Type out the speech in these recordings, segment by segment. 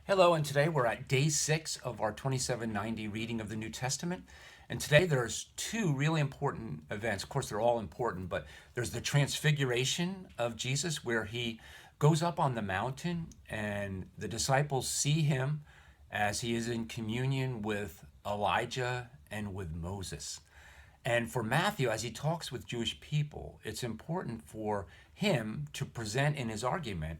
Hello, and today we're at day 6 of our 2790 reading of the New Testament. And today there's two really important events. Of course, they're all important, but there's the Transfiguration of Jesus, where he goes up on the mountain and the disciples see him as he is in communion with Elijah and with Moses. And for Matthew, as he talks with Jewish people, it's important for him to present in his argument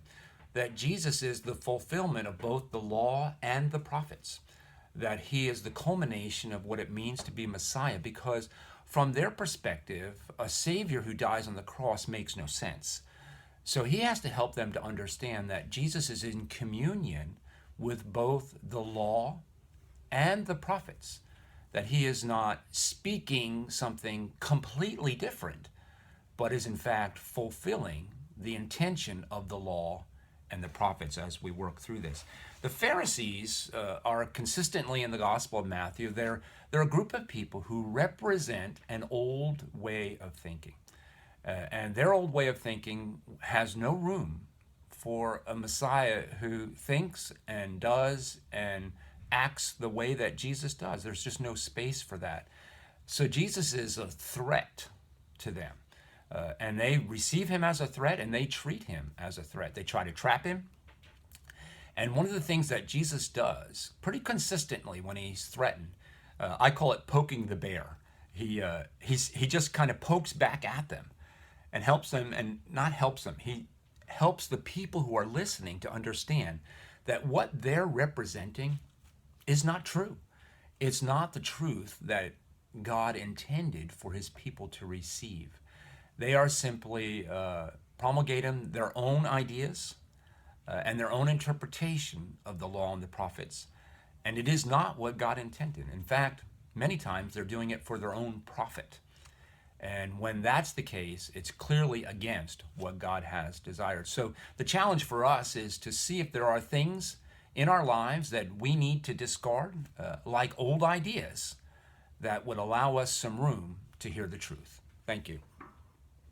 that Jesus is the fulfillment of both the law and the prophets, that he is the culmination of what it means to be Messiah, because from their perspective, a Savior who dies on the cross makes no sense. So he has to help them to understand that Jesus is in communion with both the law and the prophets, that he is not speaking something completely different, but is in fact fulfilling the intention of the law and the prophets as we work through this. The Pharisees are consistently in the Gospel of Matthew. They're a group of people who represent an old way of thinking. And their old way of thinking has no room for a Messiah who thinks and does and acts the way that Jesus does. There's just no space for that. So Jesus is a threat to them. And they receive him as a threat and they treat him as a threat. They try to trap him. And one of the things that Jesus does pretty consistently when he's threatened, I call it poking the bear. He just kind of pokes back at them and helps them, and not helps them. He helps the people who are listening to understand that what they're representing is not true. It's not the truth that God intended for his people to receive. They are simply promulgating their own ideas and their own interpretation of the law and the prophets. And it is not what God intended. In fact, many times they're doing it for their own profit. And when that's the case, it's clearly against what God has desired. So the challenge for us is to see if there are things in our lives that we need to discard, like old ideas, that would allow us some room to hear the truth. Thank you.